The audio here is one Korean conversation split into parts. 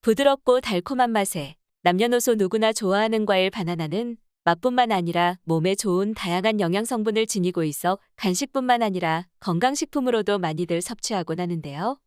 부드럽고 달콤한 맛에 남녀노소 누구나 좋아하는 과일 바나나는 맛뿐만 아니라 몸에 좋은 다양한 영양 성분을 지니고 있어 간식뿐만 아니라 건강식품으로도 많이들 섭취하곤 하는데요.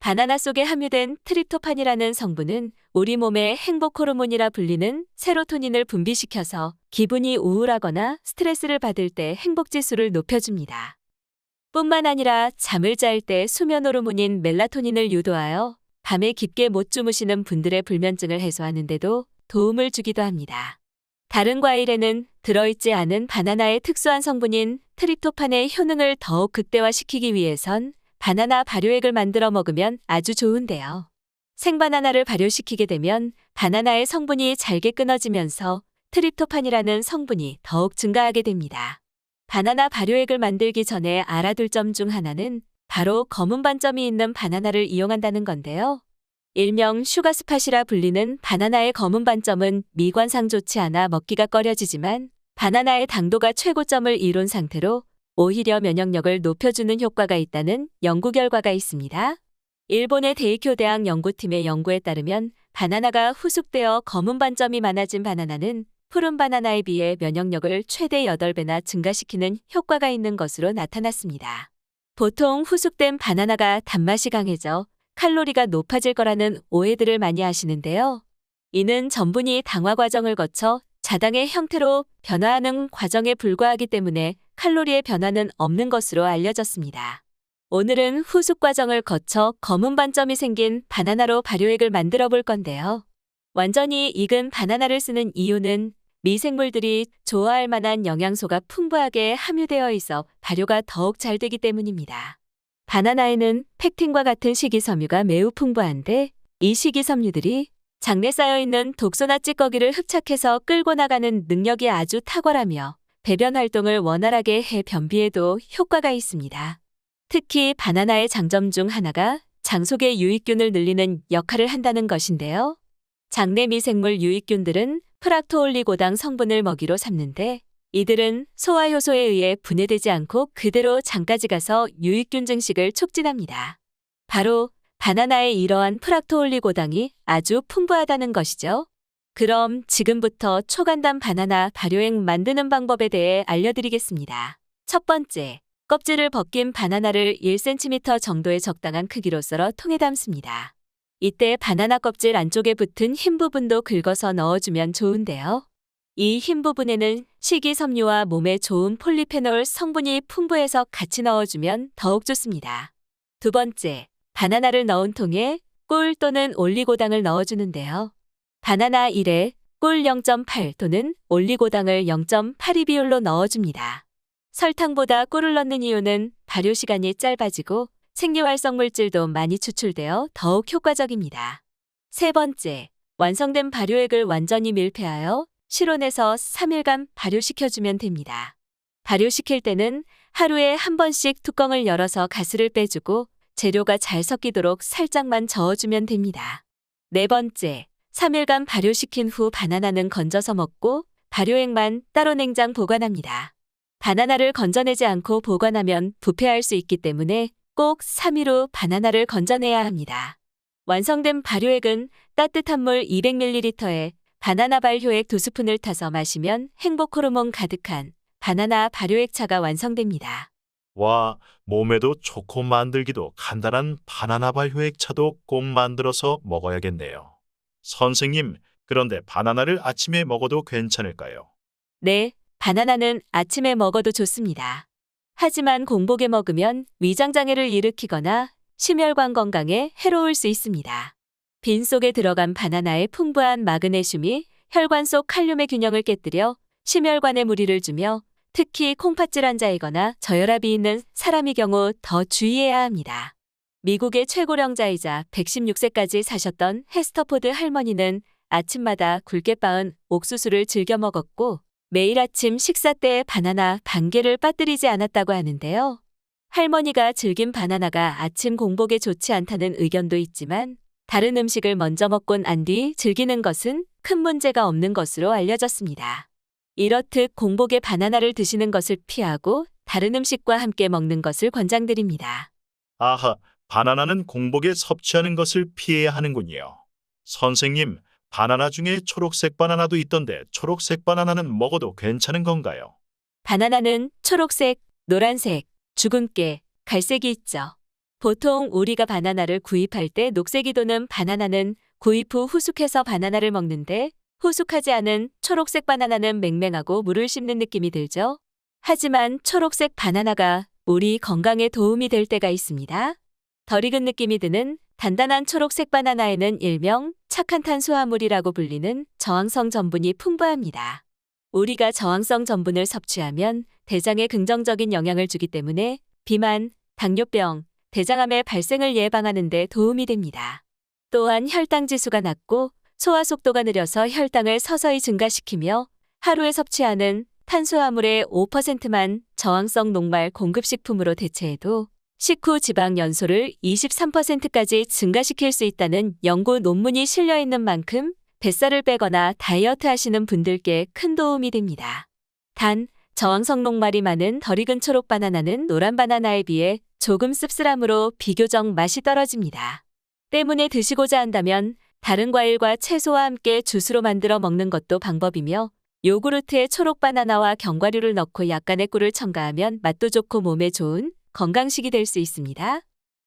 바나나 속에 함유된 트립토판이라는 성분은 우리 몸의 행복 호르몬이라 불리는 세로토닌을 분비시켜서 기분이 우울하거나 스트레스를 받을 때 행복 지수를 높여줍니다. 뿐만 아니라 잠을 잘 때 수면 호르몬인 멜라토닌을 유도하여 밤에 깊게 못 주무시는 분들의 불면증을 해소하는 데도 도움을 주기도 합니다. 다른 과일에는 들어있지 않은 바나나의 특수한 성분인 트립토판의 효능을 더욱 극대화시키기 위해선 바나나 발효액을 만들어 먹으면 아주 좋은데요. 생바나나를 발효시키게 되면 바나나의 성분이 잘게 끊어지면서 트립토판이라는 성분이 더욱 증가하게 됩니다. 바나나 발효액을 만들기 전에 알아둘 점 중 하나는 바로 검은 반점이 있는 바나나를 이용한다는 건데요. 일명 슈가스팟이라 불리는 바나나의 검은 반점은 미관상 좋지 않아 먹기가 꺼려지지만 바나나의 당도가 최고점을 이룬 상태로 오히려 면역력을 높여주는 효과가 있다는 연구 결과가 있습니다. 일본의 데이쿄 대학 연구팀의 연구에 따르면 바나나가 후숙되어 검은 반점이 많아진 바나나는 푸른 바나나에 비해 면역력을 최대 8배나 증가시키는 효과가 있는 것으로 나타났습니다. 보통 후숙된 바나나가 단맛이 강해져 칼로리가 높아질 거라는 오해들을 많이 하시는데요. 이는 전분이 당화 과정을 거쳐 자당의 형태로 변화하는 과정에 불과하기 때문에 칼로리의 변화는 없는 것으로 알려졌습니다. 오늘은 후숙 과정을 거쳐 검은 반점이 생긴 바나나로 발효액을 만들어 볼 건데요. 완전히 익은 바나나를 쓰는 이유는 미생물들이 좋아할 만한 영양소가 풍부하게 함유되어 있어 발효가 더욱 잘 되기 때문입니다. 바나나에는 펙틴과 같은 식이섬유가 매우 풍부한데 이 식이섬유들이 장내 쌓여있는 독소나 찌꺼기를 흡착해서 끌고 나가는 능력이 아주 탁월하며 배변 활동을 원활하게 해 변비에도 효과가 있습니다. 특히 바나나의 장점 중 하나가 장 속의 유익균을 늘리는 역할을 한다는 것인데요. 장내 미생물 유익균들은 프락토올리고당 성분을 먹이로 삼는데 이들은 소화효소에 의해 분해되지 않고 그대로 장까지 가서 유익균 증식을 촉진합니다. 바로 바나나의 이러한 프락토올리고당이 아주 풍부하다는 것이죠. 그럼 지금부터 초간단 바나나 발효액 만드는 방법에 대해 알려드리겠습니다. 첫 번째, 껍질을 벗긴 바나나를 1cm 정도의 적당한 크기로 썰어 통에 담습니다. 이때 바나나 껍질 안쪽에 붙은 흰 부분도 긁어서 넣어주면 좋은데요. 이 흰 부분에는 식이섬유와 몸에 좋은 폴리페놀 성분이 풍부해서 같이 넣어주면 더욱 좋습니다. 두 번째, 바나나를 넣은 통에 꿀 또는 올리고당을 넣어주는데요. 바나나 1에 꿀 0.8 또는 올리고당을 0.82 비율로 넣어줍니다. 설탕보다 꿀을 넣는 이유는 발효 시간이 짧아지고 생리활성 물질도 많이 추출되어 더욱 효과적입니다. 세 번째, 완성된 발효액을 완전히 밀폐하여 실온에서 3일간 발효시켜주면 됩니다. 발효시킬 때는 하루에 한 번씩 뚜껑을 열어서 가스를 빼주고 재료가 잘 섞이도록 살짝만 저어주면 됩니다. 네 번째, 3일간 발효시킨 후 바나나는 건져서 먹고 발효액만 따로 냉장 보관합니다. 바나나를 건져내지 않고 보관하면 부패할 수 있기 때문에 꼭 3일 후 바나나를 건져내야 합니다. 완성된 발효액은 따뜻한 물 200ml에 바나나 발효액 2스푼을 타서 마시면 행복 호르몬 가득한 바나나 발효액차가 완성됩니다. 와, 몸에도 좋고 만들기도 간단한 바나나 발효액 차도 꼭 만들어서 먹어야겠네요. 선생님, 그런데 바나나를 아침에 먹어도 괜찮을까요? 네, 바나나는 아침에 먹어도 좋습니다. 하지만 공복에 먹으면 위장장애를 일으키거나 심혈관 건강에 해로울 수 있습니다. 빈 속에 들어간 바나나의 풍부한 마그네슘이 혈관 속 칼륨의 균형을 깨뜨려 심혈관에 무리를 주며 특히 콩팥질 환자이거나 저혈압이 있는 사람의 경우 더 주의해야 합니다. 미국의 최고령자이자 116세까지 사셨던 해스터포드 할머니는 아침마다 굵게 빻은 옥수수를 즐겨 먹었고 매일 아침 식사 때 바나나 반 개를 빠뜨리지 않았다고 하는데요. 할머니가 즐긴 바나나가 아침 공복에 좋지 않다는 의견도 있지만 다른 음식을 먼저 먹고 난 뒤 즐기는 것은 큰 문제가 없는 것으로 알려졌습니다. 이렇듯 공복에 바나나를 드시는 것을 피하고 다른 음식과 함께 먹는 것을 권장드립니다. 아하, 바나나는 공복에 섭취하는 것을 피해야 하는군요. 선생님, 바나나 중에 초록색 바나나도 있던데 초록색 바나나는 먹어도 괜찮은 건가요? 바나나는 초록색, 노란색, 주근깨, 갈색이 있죠. 보통 우리가 바나나를 구입할 때 녹색이 도는 바나나는 구입 후 후숙해서 바나나를 먹는데 후숙하지 않은 초록색 바나나는 맹맹하고 물을 씹는 느낌이 들죠. 하지만 초록색 바나나가 우리 건강에 도움이 될 때가 있습니다. 덜 익은 느낌이 드는 단단한 초록색 바나나에는 일명 착한 탄수화물이라고 불리는 저항성 전분이 풍부합니다. 우리가 저항성 전분을 섭취하면 대장에 긍정적인 영향을 주기 때문에 비만, 당뇨병, 대장암의 발생을 예방하는 데 도움이 됩니다. 또한 혈당 지수가 낮고 소화 속도가 느려서 혈당을 서서히 증가시키며 하루에 섭취하는 탄수화물의 5%만 저항성 녹말 공급식품으로 대체해도 식후 지방 연소를 23%까지 증가시킬 수 있다는 연구 논문이 실려 있는 만큼 뱃살을 빼거나 다이어트 하시는 분들께 큰 도움이 됩니다. 단, 저항성 녹말이 많은 덜 익은 초록 바나나는 노란 바나나에 비해 조금 씁쓸함으로 비교적 맛이 떨어집니다. 때문에 드시고자 한다면 다른 과일과 채소와 함께 주스로 만들어 먹는 것도 방법이며 요구르트에 초록 바나나와 견과류를 넣고 약간의 꿀을 첨가하면 맛도 좋고 몸에 좋은 건강식이 될 수 있습니다.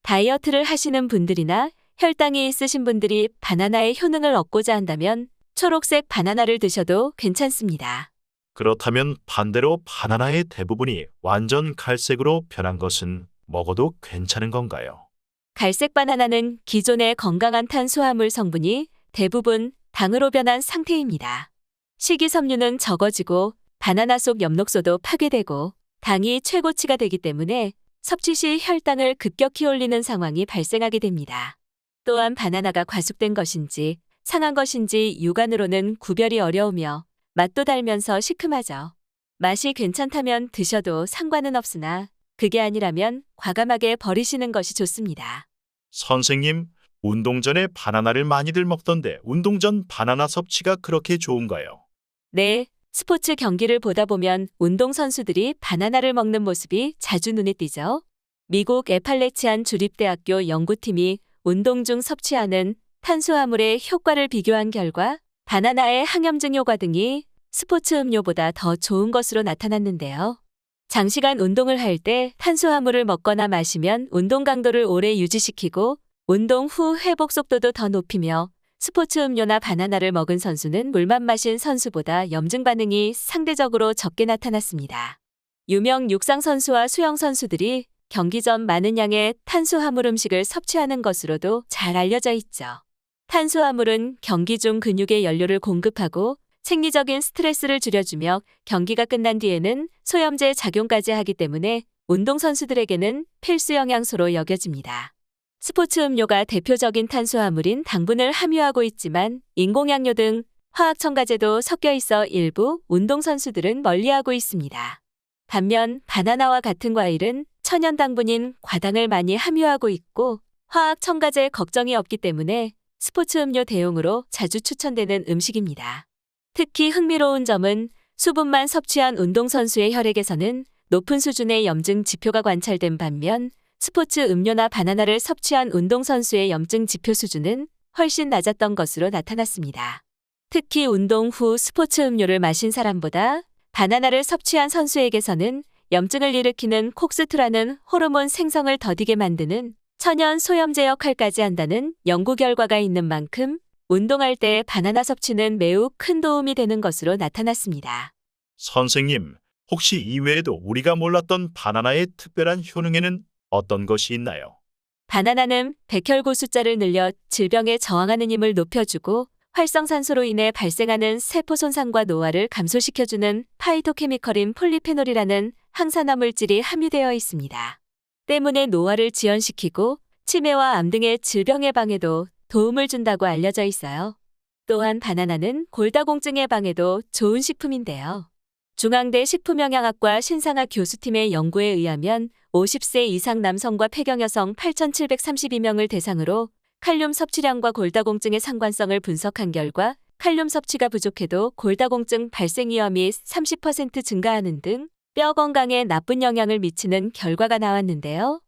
다이어트를 하시는 분들이나 혈당이 있으신 분들이 바나나의 효능을 얻고자 한다면 초록색 바나나를 드셔도 괜찮습니다. 그렇다면 반대로 바나나의 대부분이 완전 갈색으로 변한 것은 먹어도 괜찮은 건가요? 갈색 바나나는 기존의 건강한 탄수화물 성분이 대부분 당으로 변한 상태입니다. 식이섬유는 적어지고 바나나 속 엽록소도 파괴되고 당이 최고치가 되기 때문에 섭취 시 혈당을 급격히 올리는 상황이 발생하게 됩니다. 또한 바나나가 과숙된 것인지 상한 것인지 육안으로는 구별이 어려우며 맛도 달면서 시큼하죠. 맛이 괜찮다면 드셔도 상관은 없으나 그게 아니라면 과감하게 버리시는 것이 좋습니다. 선생님, 운동 전에 바나나를 많이들 먹던데 운동 전 바나나 섭취가 그렇게 좋은가요? 네, 스포츠 경기를 보다 보면 운동선수들이 바나나를 먹는 모습이 자주 눈에 띄죠. 미국 애팔레치안 주립대학교 연구팀이 운동 중 섭취하는 탄수화물의 효과를 비교한 결과 바나나의 항염증 효과 등이 스포츠 음료보다 더 좋은 것으로 나타났는데요. 장시간 운동을 할 때 탄수화물을 먹거나 마시면 운동 강도를 오래 유지시키고 운동 후 회복 속도도 더 높이며 스포츠 음료나 바나나를 먹은 선수는 물만 마신 선수보다 염증 반응이 상대적으로 적게 나타났습니다. 유명 육상 선수와 수영 선수들이 경기 전 많은 양의 탄수화물 음식을 섭취하는 것으로도 잘 알려져 있죠. 탄수화물은 경기 중 근육에 연료를 공급하고 생리적인 스트레스를 줄여주며 경기가 끝난 뒤에는 소염제 작용까지 하기 때문에 운동선수들에게는 필수 영양소로 여겨집니다. 스포츠 음료가 대표적인 탄수화물인 당분을 함유하고 있지만 인공양료 등 화학 첨가제도 섞여 있어 일부 운동선수들은 멀리하고 있습니다. 반면 바나나와 같은 과일은 천연 당분인 과당을 많이 함유하고 있고 화학 첨가제 걱정이 없기 때문에 스포츠 음료 대용으로 자주 추천되는 음식입니다. 특히 흥미로운 점은 수분만 섭취한 운동선수의 혈액에서는 높은 수준의 염증 지표가 관찰된 반면 스포츠 음료나 바나나를 섭취한 운동선수의 염증 지표 수준은 훨씬 낮았던 것으로 나타났습니다. 특히 운동 후 스포츠 음료를 마신 사람보다 바나나를 섭취한 선수에게서는 염증을 일으키는 콕스투라는 호르몬 생성을 더디게 만드는 천연 소염제 역할까지 한다는 연구 결과가 있는 만큼 운동할 때 바나나 섭취는 매우 큰 도움이 되는 것으로 나타났습니다. 선생님, 혹시 이외에도 우리가 몰랐던 바나나의 특별한 효능에는 어떤 것이 있나요? 바나나는 백혈구 숫자를 늘려 질병에 저항하는 힘을 높여주고 활성산소로 인해 발생하는 세포 손상과 노화를 감소시켜주는 파이토케미컬인 폴리페놀이라는 항산화 물질이 함유되어 있습니다. 때문에 노화를 지연시키고 치매와 암 등의 질병 예방에도 도움을 준다고 알려져 있어요. 또한 바나나는 골다공증 예방에도 좋은 식품인데요. 중앙대 식품영양학과 신상학 교수팀의 연구에 의하면 50세 이상 남성과 폐경 여성 8,732명을 대상으로 칼륨 섭취량과 골다공증의 상관성을 분석한 결과 칼륨 섭취가 부족해도 골다공증 발생 위험이 30% 증가하는 등 뼈 건강에 나쁜 영향을 미치는 결과가 나왔는데요.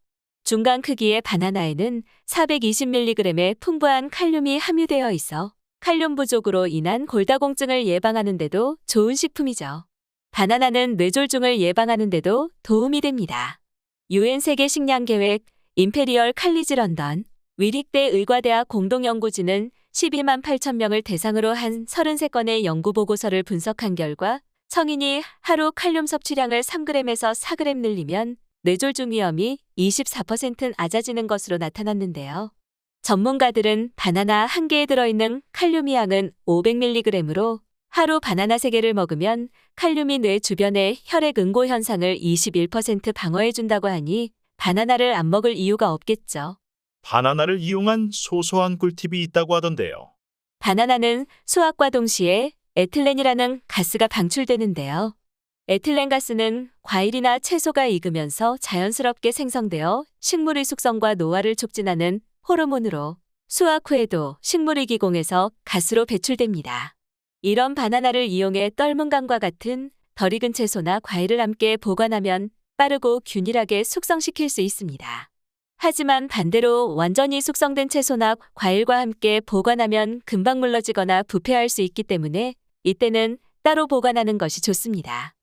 중간 크기의 바나나에는 420mg의 풍부한 칼륨이 함유되어 있어 칼륨 부족으로 인한 골다공증을 예방하는 데도 좋은 식품이죠. 바나나는 뇌졸중을 예방하는 데도 도움이 됩니다. UN 세계 식량 계획 임페리얼 칼리지 런던 위릭대 의과대학 공동연구진은 12만 8천 명을 대상으로 한 33건의 연구 보고서를 분석한 결과 성인이 하루 칼륨 섭취량을 3g에서 4g 늘리면 뇌졸중 위험이 24% 낮아지는 것으로 나타났는데요. 전문가들은 바나나 한 개에 들어있는 칼륨 양은 500mg으로 하루 바나나 3개를 먹으면 칼륨이 뇌 주변의 혈액 응고 현상을 21% 방어해준다고 하니 바나나를 안 먹을 이유가 없겠죠. 바나나를 이용한 소소한 꿀팁이 있다고 하던데요. 바나나는 수확과 동시에 에틸렌이라는 가스가 방출되는데요. 에틸렌 가스는 과일이나 채소가 익으면서 자연스럽게 생성되어 식물의 숙성과 노화를 촉진하는 호르몬으로 수확 후에도 식물의 기공에서 가스로 배출됩니다. 이런 바나나를 이용해 떫은감과 같은 덜 익은 채소나 과일을 함께 보관하면 빠르고 균일하게 숙성시킬 수 있습니다. 하지만 반대로 완전히 숙성된 채소나 과일과 함께 보관하면 금방 물러지거나 부패할 수 있기 때문에 이때는 따로 보관하는 것이 좋습니다.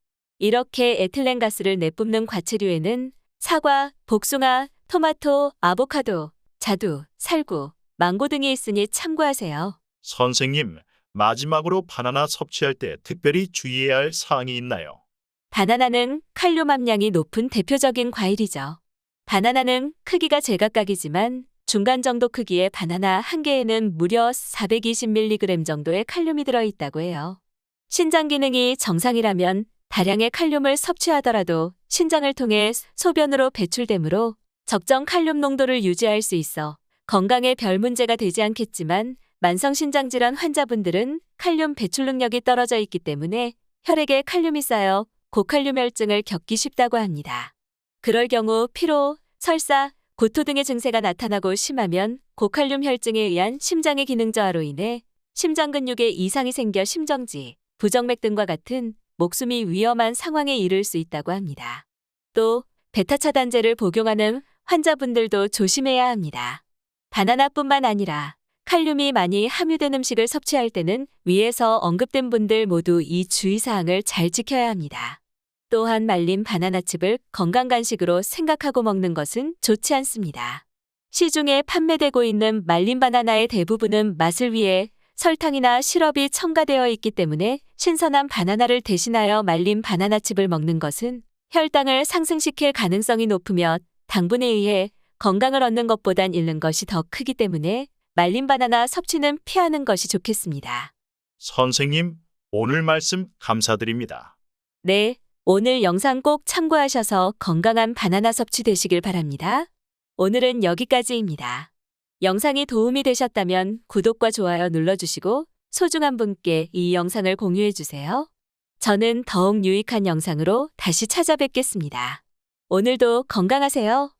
이렇게 에틸렌 가스를 내뿜는 과채류에는 사과, 복숭아, 토마토, 아보카도, 자두, 살구, 망고 등이 있으니 참고하세요. 선생님, 마지막으로 바나나 섭취할 때 특별히 주의해야 할 사항이 있나요? 바나나는 칼륨 함량이 높은 대표적인 과일이죠. 바나나는 크기가 제각각이지만 중간 정도 크기의 바나나 한 개에는 무려 420mg 정도의 칼륨이 들어있다고 해요. 신장 기능이 정상이라면 다량의 칼륨을 섭취하더라도 신장을 통해 소변으로 배출되므로 적정 칼륨 농도를 유지할 수 있어 건강에 별 문제가 되지 않겠지만 만성신장질환 환자분들은 칼륨 배출 능력이 떨어져 있기 때문에 혈액에 칼륨이 쌓여 고칼륨혈증을 겪기 쉽다고 합니다. 그럴 경우 피로, 설사, 구토 등의 증세가 나타나고 심하면 고칼륨 혈증에 의한 심장의 기능 저하로 인해 심장 근육에 이상이 생겨 심정지, 부정맥 등과 같은 목숨이 위험한 상황에 이를 수 있다고 합니다. 또 베타 차단제를 복용하는 환자분들도 조심해야 합니다. 바나나뿐만 아니라 칼륨이 많이 함유된 음식을 섭취할 때는 위에서 언급된 분들 모두 이 주의사항을 잘 지켜야 합니다. 또한 말린 바나나칩을 건강 간식으로 생각하고 먹는 것은 좋지 않습니다. 시중에 판매되고 있는 말린 바나나의 대부분은 맛을 위해 설탕이나 시럽이 첨가되어 있기 때문에 신선한 바나나를 대신하여 말린 바나나칩을 먹는 것은 혈당을 상승시킬 가능성이 높으며 당분에 의해 건강을 얻는 것보단 잃는 것이 더 크기 때문에 말린 바나나 섭취는 피하는 것이 좋겠습니다. 선생님, 오늘 말씀 감사드립니다. 네, 오늘 영상 꼭 참고하셔서 건강한 바나나 섭취 되시길 바랍니다. 오늘은 여기까지입니다. 영상이 도움이 되셨다면 구독과 좋아요 눌러주시고 소중한 분께 이 영상을 공유해주세요. 저는 더욱 유익한 영상으로 다시 찾아뵙겠습니다. 오늘도 건강하세요.